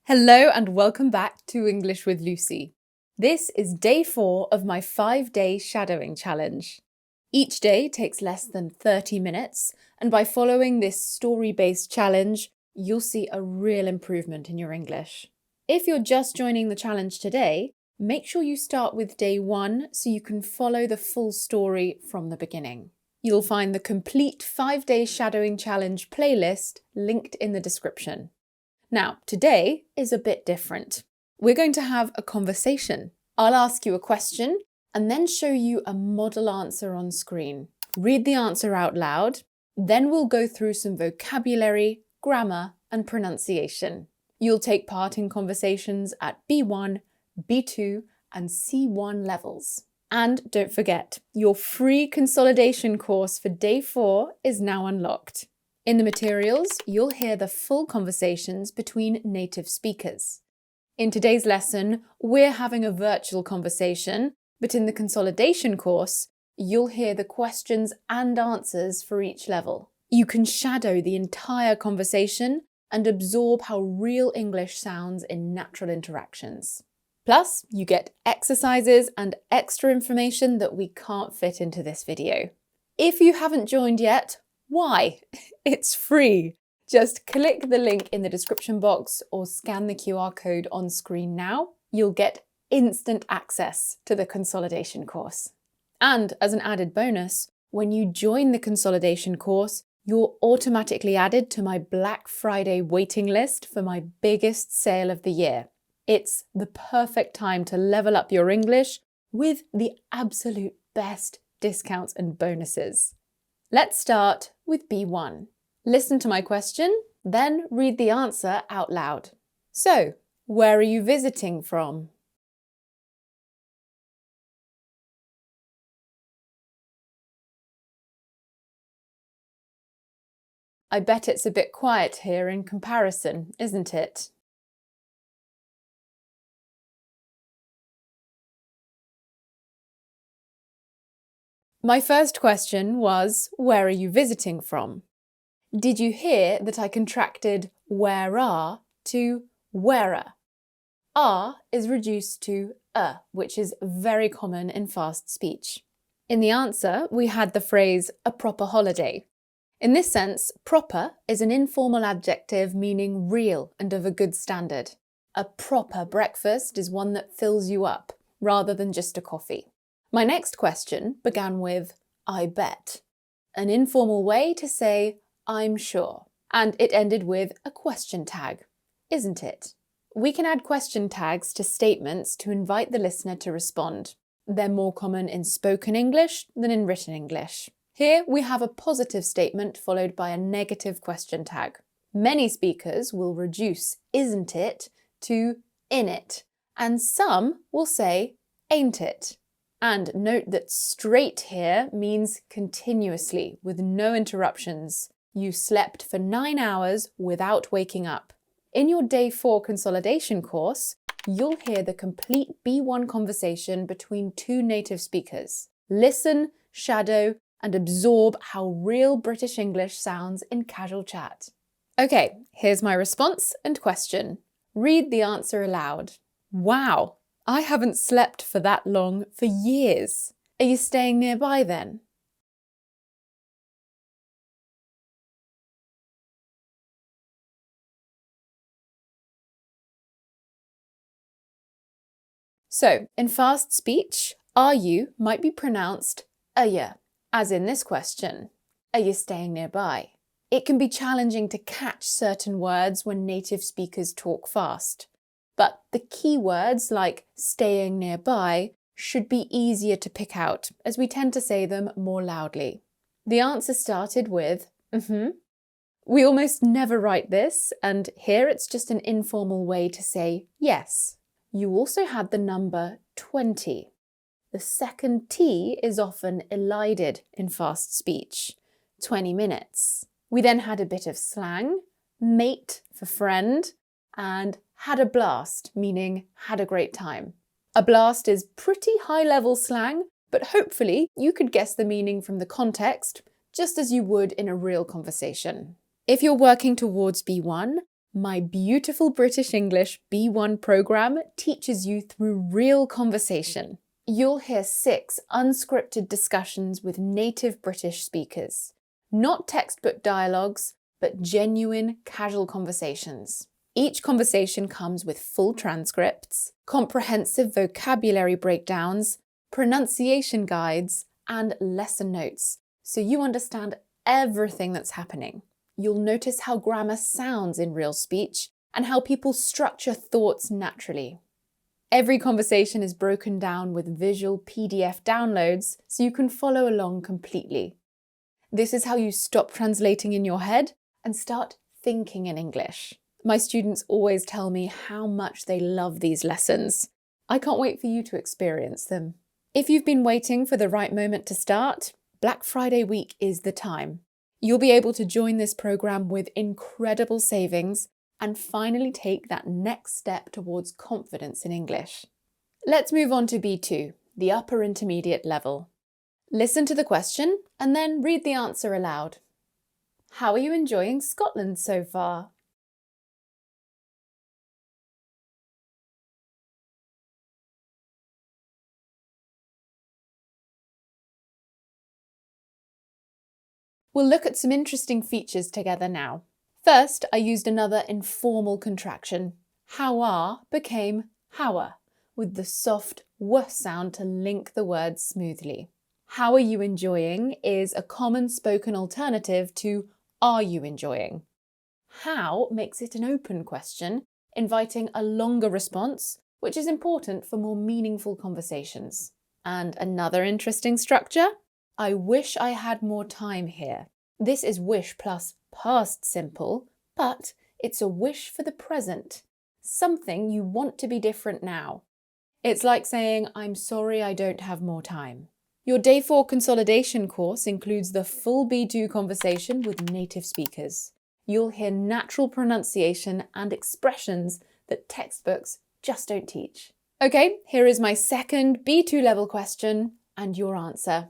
Hello and welcome back to English with Lucy. This is day 4 of my 5-day shadowing challenge. Each day takes less than 30 minutes, and by following this story-based challenge, you'll see a real improvement in your English. If you're just joining the challenge today, make sure you start with day 1 so you can follow the full story from the beginning. You'll find the complete 5-day shadowing challenge playlist linked in the description. Now, today is a bit different. We're going to have a conversation. I'll ask you a question and then show you a model answer on screen. Read the answer out loud, then we'll go through some vocabulary, grammar, and pronunciation. You'll take part in conversations at B1, B2, and C1 levels. And don't forget, your free consolidation course for day 4 is now unlocked. In the materials, you'll hear the full conversations between native speakers. In today's lesson, we're having a virtual conversation, but in the consolidation course, you'll hear the questions and answers for each level. You can shadow the entire conversation and absorb how real English sounds in natural interactions. Plus, you get exercises and extra information that we can't fit into this video. If you haven't joined yet, why? It's free. Just click the link in the description box or scan the QR code on screen now. You'll get instant access to the consolidation course. And as an added bonus, when you join the consolidation course, you're automatically added to my Black Friday waiting list for my biggest sale of the year. It's the perfect time to level up your English with the absolute best discounts and bonuses. Let's start with B1. Listen to my question, then read the answer out loud. So, where are you visiting from? I bet it's a bit quiet here in comparison, isn't it? My first question was, where are you visiting from? Did you hear that I contracted where are to where'er? R is reduced to which is very common in fast speech. In the answer, we had the phrase a proper holiday. In this sense, proper is an informal adjective meaning real and of a good standard. A proper breakfast is one that fills you up, rather than just a coffee. My next question began with, I bet, an informal way to say, I'm sure, and it ended with a question tag, isn't it? We can add question tags to statements to invite the listener to respond. They're more common in spoken English than in written English. Here we have a positive statement followed by a negative question tag. Many speakers will reduce isn't it to in it, and some will say ain't it. And note that straight here means continuously, with no interruptions. You slept for 9 hours without waking up. In your day 4 consolidation course, you'll hear the complete B1 conversation between 2 native speakers. Listen, shadow, and absorb how real British English sounds in casual chat. Okay, here's my response and question. Read the answer aloud. Wow! I haven't slept for that long for years. Are you staying nearby then? So, in fast speech, are you might be pronounced are, as in this question. Are you staying nearby? It can be challenging to catch certain words when native speakers talk fast. But the key words like staying nearby should be easier to pick out as we tend to say them more loudly. The answer started with We almost never write this, and here it's just an informal way to say yes. You also had the number 20. The second T is often elided in fast speech, 20 minutes. We then had a bit of slang, mate for friend, and had a blast, meaning had a great time. A blast is pretty high-level slang, but hopefully you could guess the meaning from the context, just as you would in a real conversation. If you're working towards B1, My Beautiful British English B1 program teaches you through real conversation. You'll hear 6 unscripted discussions with native British speakers. Not textbook dialogues, but genuine, casual conversations. Each conversation comes with full transcripts, comprehensive vocabulary breakdowns, pronunciation guides, and lesson notes, so you understand everything that's happening. You'll notice how grammar sounds in real speech and how people structure thoughts naturally. Every conversation is broken down with visual PDF downloads so you can follow along completely. This is how you stop translating in your head and start thinking in English. My students always tell me how much they love these lessons. I can't wait for you to experience them. If you've been waiting for the right moment to start, Black Friday week is the time. You'll be able to join this program with incredible savings and finally take that next step towards confidence in English. Let's move on to B2, the upper intermediate level. Listen to the question and then read the answer aloud. How are you enjoying Scotland so far? We'll look at some interesting features together now. First, I used another informal contraction. How became hour, with the soft w sound to link the words smoothly. How are you enjoying is a common spoken alternative to are you enjoying? How makes it an open question, inviting a longer response, which is important for more meaningful conversations. And another interesting structure? I wish I had more time here. This is wish plus past simple, but it's a wish for the present, something you want to be different now. It's like saying, I'm sorry I don't have more time. Your Day 4 consolidation course includes the full B2 conversation with native speakers. You'll hear natural pronunciation and expressions that textbooks just don't teach. Okay, here is my second B2 level question and your answer.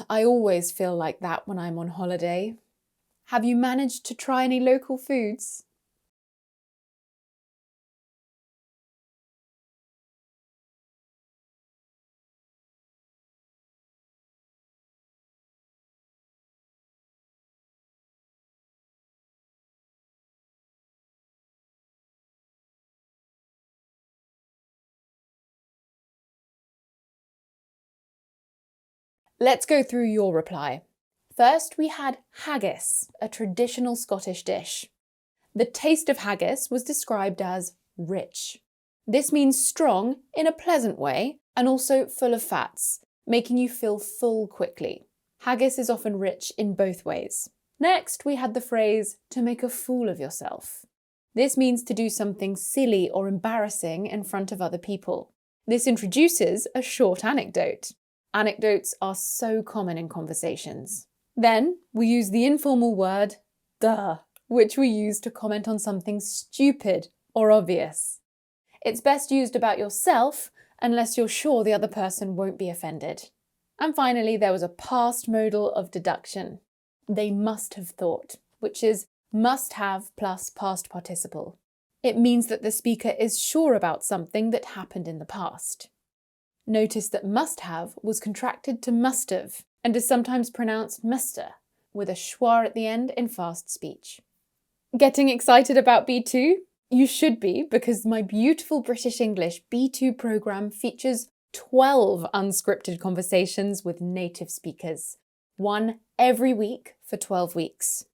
I always feel like that when I'm on holiday. Have you managed to try any local foods? Let's go through your reply. First, we had haggis, a traditional Scottish dish. The taste of haggis was described as rich. This means strong in a pleasant way and also full of fats, making you feel full quickly. Haggis is often rich in both ways. Next, we had the phrase to make a fool of yourself. This means to do something silly or embarrassing in front of other people. This introduces a short anecdote. Anecdotes are so common in conversations. Then we use the informal word duh, which we use to comment on something stupid or obvious. It's best used about yourself unless you're sure the other person won't be offended. And finally, there was a past modal of deduction. They must have thought, which is must have plus past participle. It means that the speaker is sure about something that happened in the past. Notice that must have was contracted to must have and is sometimes pronounced muster, with a schwa at the end in fast speech. Getting excited about B2? You should be, because my Beautiful British English B2 program features 12 unscripted conversations with native speakers, one every week for 12 weeks.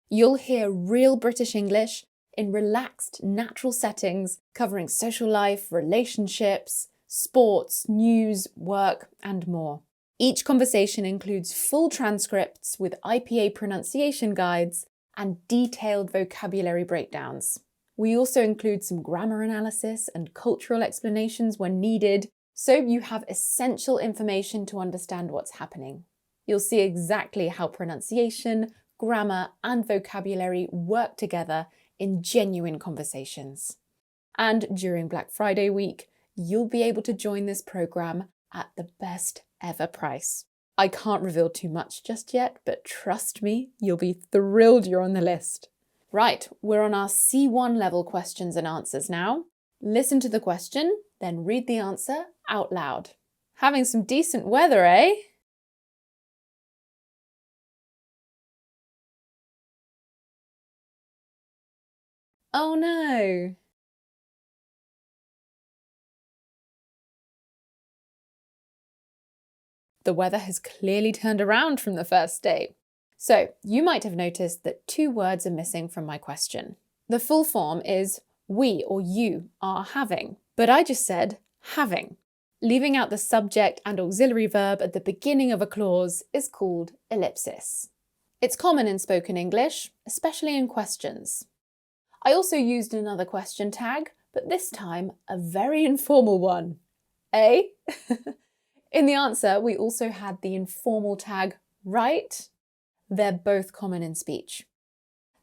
You'll hear real British English in relaxed, natural settings covering social life, relationships, sports, news, work, and more. Each conversation includes full transcripts with IPA pronunciation guides and detailed vocabulary breakdowns. We also include some grammar analysis and cultural explanations when needed, so you have essential information to understand what's happening. You'll see exactly how pronunciation, grammar, and vocabulary work together in genuine conversations. And during Black Friday week, you'll be able to join this program at the best ever price. I can't reveal too much just yet, but trust me, you'll be thrilled you're on the list. Right, we're on our C1 level questions and answers now. Listen to the question, then read the answer out loud. Having some decent weather, eh? Oh no! The weather has clearly turned around from the first day. So, you might have noticed that 2 words are missing from my question. The full form is we or you are having, but I just said having. Leaving out the subject and auxiliary verb at the beginning of a clause is called ellipsis. It's common in spoken English, especially in questions. I also used another question tag, but this time a very informal one. Eh? In the answer, we also had the informal tag right. They're both common in speech.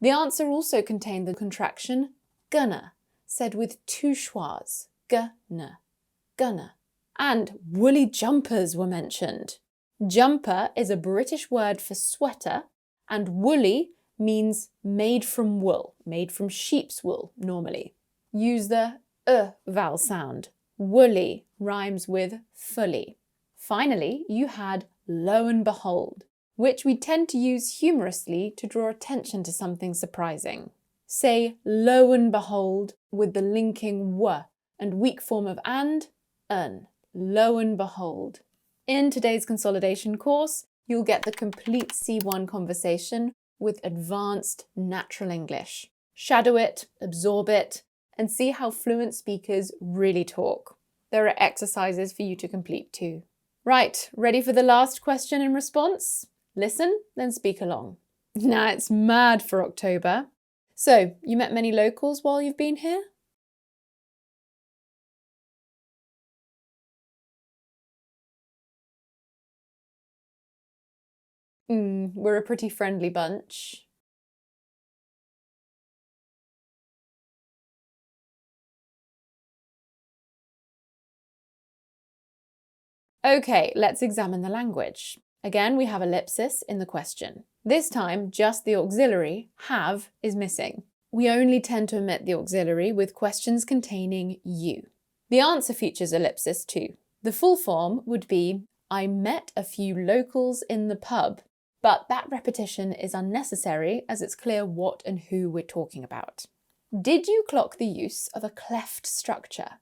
The answer also contained the contraction gonna, said with 2 schwas, gonna, gonna. And woolly jumpers were mentioned. Jumper is a British word for sweater, and woolly means made from wool, made from sheep's wool normally. Use the vowel sound. Woolly rhymes with fully. Finally, you had lo and behold, which we tend to use humorously to draw attention to something surprising. Say lo and behold with the linking w and weak form of and, un. Lo and behold. In today's consolidation course, you'll get the complete C1 conversation with advanced natural English. Shadow it, absorb it, and see how fluent speakers really talk. There are exercises for you to complete too. Right, ready for the last question and response? Listen, then speak along. Now it's mad for October. So, you met many locals while you've been here? We're a pretty friendly bunch. Okay, let's examine the language. Again, we have ellipsis in the question. This time, just the auxiliary, have, is missing. We only tend to omit the auxiliary with questions containing you. The answer features ellipsis too. The full form would be, I met a few locals in the pub, but that repetition is unnecessary as it's clear what and who we're talking about. Did you clock the use of a cleft structure?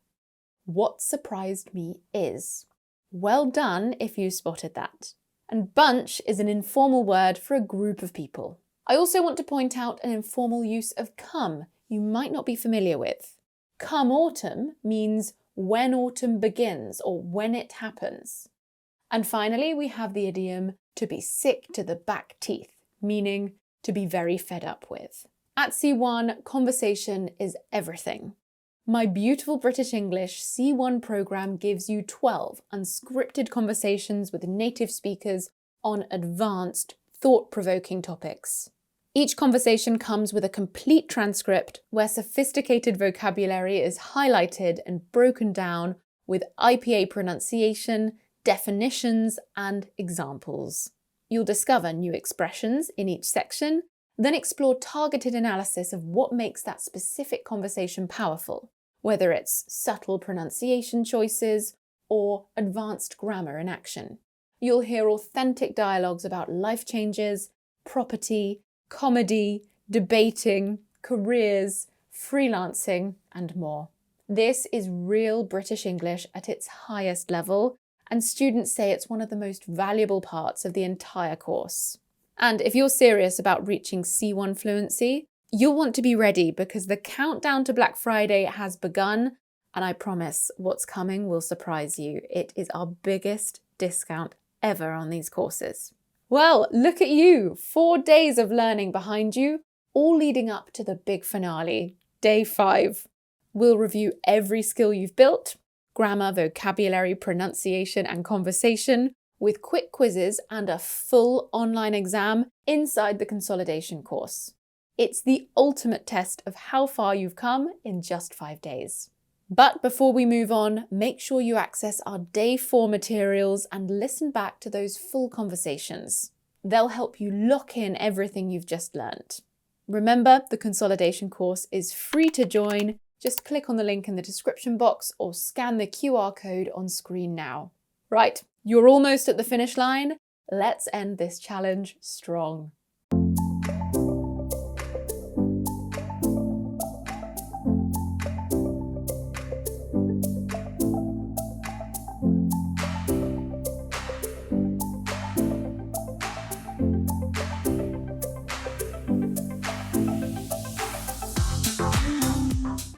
What surprised me is. Well done if you spotted that. And bunch is an informal word for a group of people. I also want to point out an informal use of come you might not be familiar with. Come autumn means when autumn begins or when it happens. And finally, we have the idiom to be sick to the back teeth, meaning to be very fed up with. At C1, conversation is everything. My beautiful British English C1 program gives you 12 unscripted conversations with native speakers on advanced, thought-provoking topics. Each conversation comes with a complete transcript where sophisticated vocabulary is highlighted and broken down with IPA pronunciation, definitions, and examples. You'll discover new expressions in each section, then explore targeted analysis of what makes that specific conversation powerful, whether it's subtle pronunciation choices or advanced grammar in action. You'll hear authentic dialogues about life changes, property, comedy, debating, careers, freelancing, and more. This is real British English at its highest level, and students say it's one of the most valuable parts of the entire course. And if you're serious about reaching C1 fluency, you'll want to be ready because the countdown to Black Friday has begun, and I promise what's coming will surprise you. It is our biggest discount ever on these courses. Well, look at you, 4 days of learning behind you, all leading up to the big finale, day 5. We'll review every skill you've built, grammar, vocabulary, pronunciation, and conversation, with quick quizzes and a full online exam inside the consolidation course. It's the ultimate test of how far you've come in just 5 days. But before we move on, make sure you access our Day 4 materials and listen back to those full conversations. They'll help you lock in everything you've just learnt. Remember, the consolidation course is free to join. Just click on the link in the description box or scan the QR code on screen now. Right, you're almost at the finish line. Let's end this challenge strong.